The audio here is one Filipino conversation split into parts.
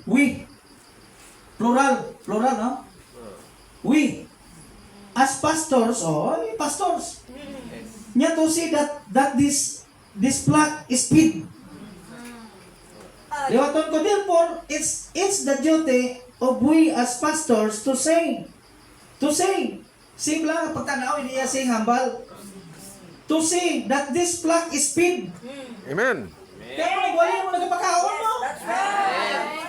We. Plural, no? We. As pastors, pastors. Nya to see that this flock is feed. Liwaton ko therefore, it's the duty of we as pastors to sing. Sing lang, pagtanaw, hindi sing hambal. To sing that this flock is feed. Amen. Kaya mo nagwali mo, nagpakaon mo. That's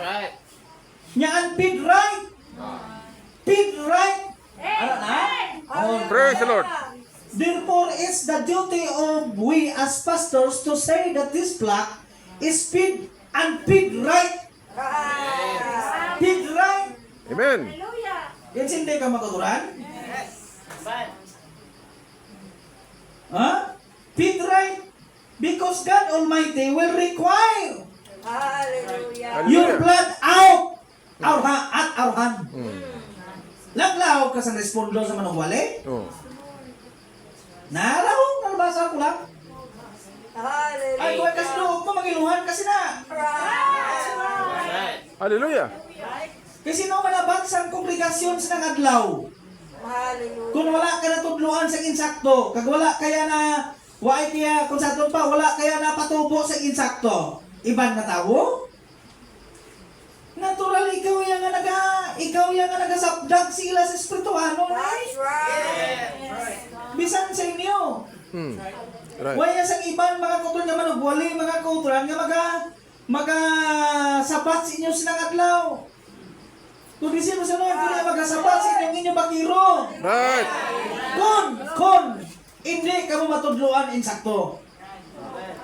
right. Nya ang feed right. Feed right. Ano na? Praise the Lord. Therefore, it's the duty of we as pastors to say that this flock is feed and feed right. Feed right. Amen. Yan hindi ka matuturan? Huh? Feed right. Because God Almighty will require your blood out. At our hand. Laglaw ka sa respondo sa manungwali? Oh. Nabasa ko lang. Ay, kung kasi doon mo magiluhan kasi na. Hallelujah. Kasi no malabag sa kongregasyon sa nag-adlaw. Kung wala ka na tudluan sa insakto, kag wala kaya na wala kaya kung sa pa wala kaya na patubo sa insakto. Iban na tawo? Natural ikaw yang nga nagasapdag sila sa espirituano. That's right. Bisan sa inyo. Right. Waya sang iban mga kutron nga manugwali, mga kutron nga sapat sa inyo sinang adlaw. Kung di sino sa Lord, kung magasapat sa inyong bakiro. Right. Kun, hindi ka mo matudluan insakto.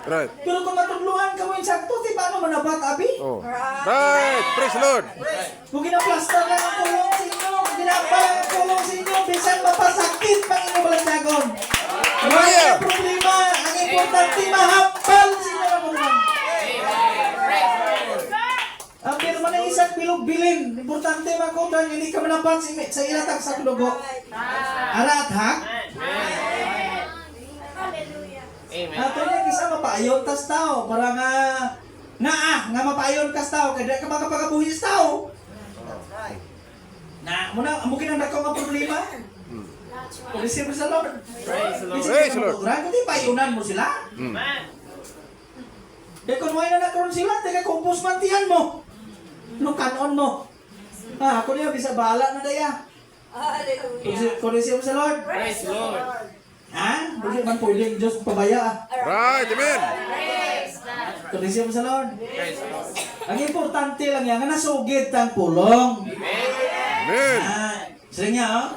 Right. Pero kung matudluan ka mo insakto, di paano manabat, abi? Oh. Right. Praise the Lord. Kung ginaplastar lang ang pulong sa inyo, kung ginapalang ang pulong sa inyo, bisan mapasakit pang inyo balasyagon. Wala ang problema, ang importante mahapal sa inyo ang pulong. Ang pirma ng isang bilog-bilin, importante makutan, hindi ka manabat sa ilatag sa dugo. Arat, ha? Ato niya kisa mapayon tas tao para nga mapayon kas tao kaya ka makapagabuhi sa tao. Na muna amo kinang dako nga problema. Receive sa Lord. Praise the Lord. Kundi payunan mo sila. Kaya kung may nanakaroon sila, teka kumpus mantihan mo. Nung kanon mo. Ako niya bisa bahala na daya. Kung receive sa Lord. Praise the Lord. Ha? Hindi man pwedeng Diyos pabaya. Right. Amen. Tulisya mo sa Lord. Praise the Lord. Ang importante lang yan, nga nasugid ang pulong. Amen. Sila niya,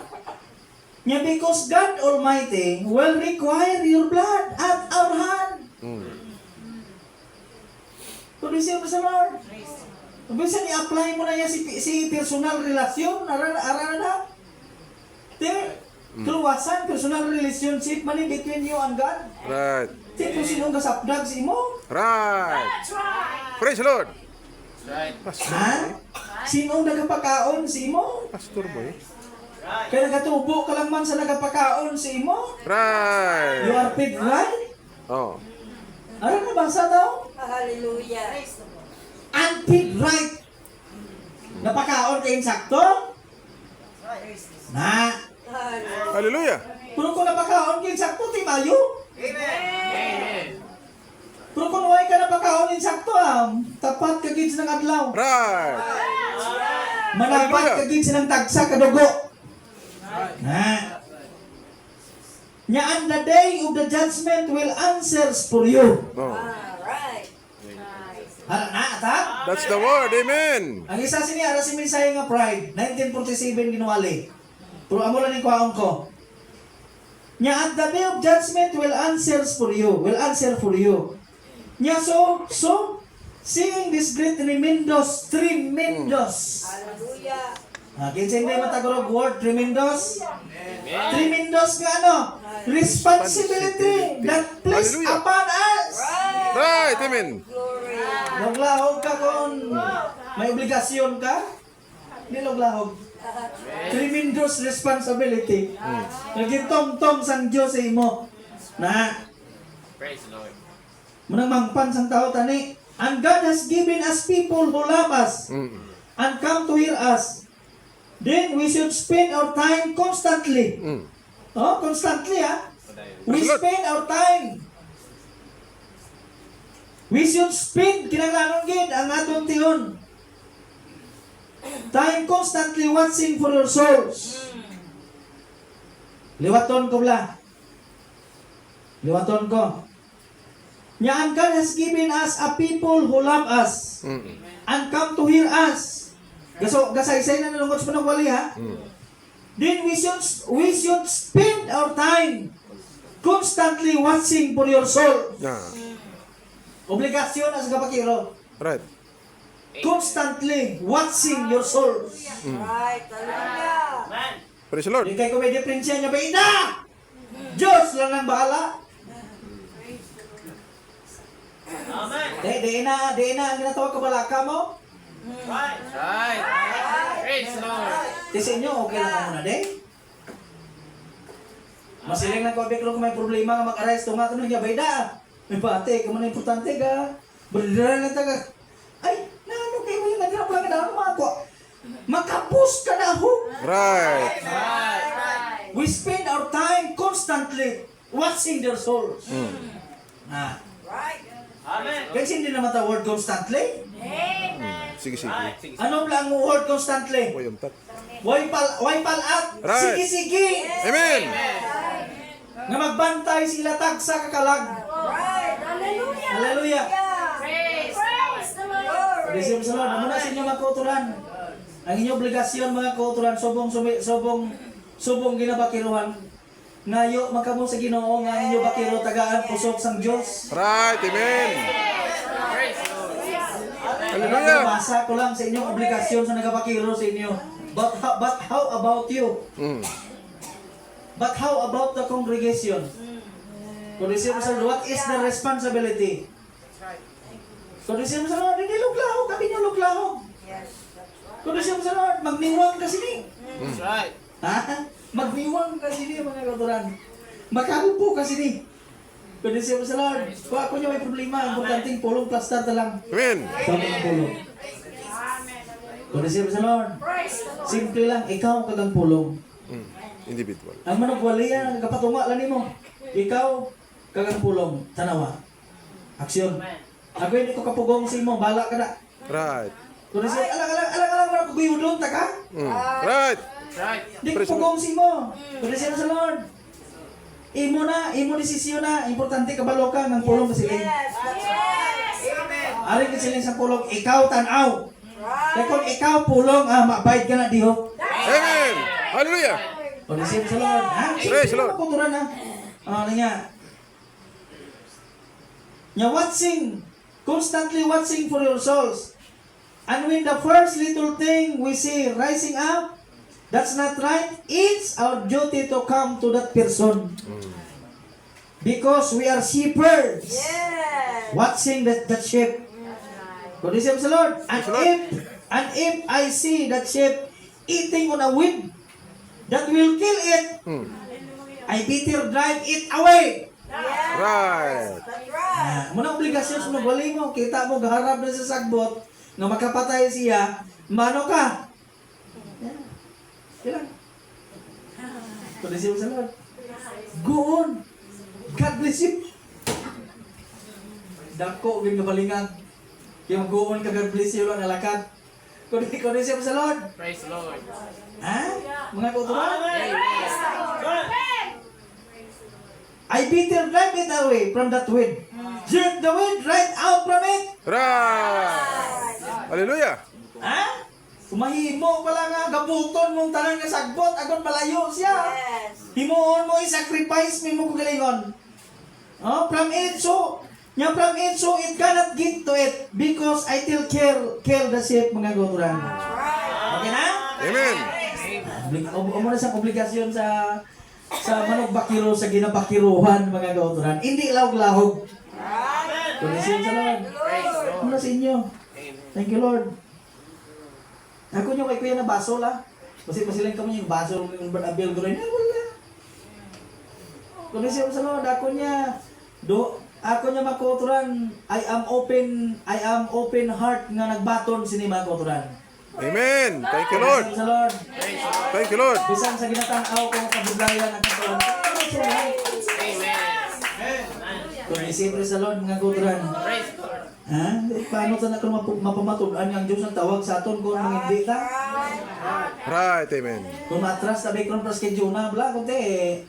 Nga because God Almighty will require your blood at our hand. Tulisya mo sa Lord. Bisa i-apply mo na yan si personal relasyon. Arana na. Keluasan personal relationship man between you and God. Right. Kung sinong kasapdag si mo. Right. Praise the Lord. Right. Ha? Sinong nagapakaon si mo? Pastor boy. Kaya nagatubo ka lang man sa nagapakaon si mo? Right. You are paid right? Oh. Ano na basa daw? Hallelujah. Unpaid right. Napakaon kayo sakto? Na. Hallelujah. Pero kung napakaon kayo sakto, di mayo? Amen. Pero kung huwag ka napakaon kayo sakto, tapat ka gid ng adlaw. Right. Manapat ka gid ng tagsa kadugo. Na. Nya on the day of the judgment will answers for you. Oh. Right. Hala na, atat? That's the word. Amen. Ang isa sini ara si Minsay nga Pride, 1947 ginuwali. Pero amo lang yung kwaong ko. Nya at the day of judgment will answers for you. Will answer for you. Nya so seeing this great tremendous. Hallelujah. Kinsa hindi matagorog word tremendous? Tremendous nga ano? Responsibility that placed Hallelujah. upon us. Right. Amen. Glory. Loglahog ka kung may obligasyon ka. Hindi loglahog. Tremendous responsibility. Nagitong-tong sang Diyos sa imo. Na, Praise the Lord. munang mangpan sang tao tani. And God has given us people who love us and come to hear us. Then we should spend our time constantly. Oh, constantly, ha? We Praise the Lord. spend our time. We should spend, kinanglanon gid ang atong tion. Time constantly watching for your souls. Liwaton ko bla. Liwaton ko. Nya and God has given us a people who love us and come to hear us. Gasaysay na nalungkot sa panagwali, ha? Then we should spend our time constantly watching for your soul. Yeah. Obligasyon as kapakiro. Right. Constantly watching your soul. Right. Hallelujah. Praise the Lord. Hindi kayo may diferensya niya ba? Ina! Diyos lang ang bahala. Di na ang ginatawag kabalaka mo. Right. Praise the Lord. Di sa inyo, okay lang ako na, de? Masiling lang ko, abik kung may problema nga mag-arise, tunga ka niya, bayda. May pate, kung ano importante ka. Berdera lang taga. Ay, naano kayo mo yung nadirap lang na mga ko. Makapus ka na ho. Right. We spend our time constantly watching their souls. Ah. Right. Kasi hindi naman ta word constantly. Sige, sige. Ano lang ang word constantly? Uy, umtat. Why palat? Right. Sige. Amen. Nga magbantay sila tag sa kakalag. Right. Hallelujah. Hallelujah. Praise the Lord. Praise the Lord. Amo na sa inyo mga kauturan. Ang inyong obligasyon mga kauturan, subong ginabakiruhan. Ngayo makamo sa Ginoo nga inyo bakiro tagaan pusok sang Dios. Right. Amen. Praise the Lord. Hallelujah. Basa ko lang sa inyong obligasyon sa nagabakiro sa inyo. But how about you? But how about the congregation? Kondisyon sa Lord, what is the responsibility? Kondisyon sa Lord, hindi luglahog, kami nyo luglahog. Kondisyon sa Lord, magniwang ka sini. That's right. Ha? Magniwang ka sini mga kauturan. Makagupo ka sini. Kondisyon sa Lord, kung ako nyo may problema, importanteng pulong plaster ta lang. Amen. Sa mga pulong. Kondisyon sa Lord, simple lang, ikaw kagang pulong. Individual. Ang managwali yan, kapatunga lang mo. Ikaw, kagang pulong, tanawa. Aksyon. Ako hindi ko kapugong sa imo, bala ka na. Right. Kung siya, alang, wala ko guyudon, taka. Right. Right. Hindi ko pugong sa imo. Kung siya sa Lord. Imo desisyon na, importante kabalo ka ng pulong ka siling. Yes, that's right. Aring ka siling sa pulong, ikaw tanaw. Kaya kung ikaw pulong, mabayad ka na diho. Amen. Hallelujah. Kung siya sa Lord. Ha? Praise the Lord. Makuturan na. Ano nga? Constantly watching for your souls. And when the first little thing we see rising up, that's not right, it's our duty to come to that person. Because we are shepherds. Yes. Watching that sheep. Kung sa Lord. And if I see that sheep eating on a weed that will kill it, I better drive it away. Yes. Right. That's right. Muna obligasyon sa magwali mo, kita mo, gaharap na sa sagbot, nga makapatay siya, mano ka? Kailan? Kung siya sa Lord. Go on. God bless you. Dako, huwag nabalingan. Kaya go on ka, God bless you lang alakad. Kung siya sa Lord. Praise the Lord. Ha? Mga kauturan? Amen. I better drive it away from that weed. Jerk the weed right out from it. Right. Hallelujah. Ha? Kumahimo pala nga, gabuton mong tanang nga sagbot, agon malayo siya. Yes. Himuon mo i-sacrifice mo mo kagalingon. Oh, from it so it cannot get to it because I still kill the sheep mga kauturan. Okay na? Amen. Mo na sa obligasyon sa manok bakiro sa ginabakiruhan mga kauturan. Hindi lahog-lahog. Kulisin sa Lord. Ano sa inyo? Thank you Lord. Ako nyo kay kuya na baso la. Kasi pasilang kami yung baso ng abil ko rin. Wala. Kulisin sa Lord. Ako niya Ako niya makuturan, I am open heart nga nagbaton sini makuturan. Amen. Thank you, Lord. Sa Lord. Thank you, Lord. Bisan sa ginatanaw ko kabugayan ang katawan. Amen. Kung isipre sa Lord nga kuturan. Praise the Lord. Ha? Paano ta na mapamatulan ang Diyos ang tawag sa aton kung hindi ta? Right. Amen. Kung matras tabi kung pras kay Jonah, bla kung te,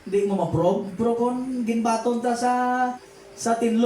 hindi mo ma-probe. Pero kung ginbaton ta sa tinlo,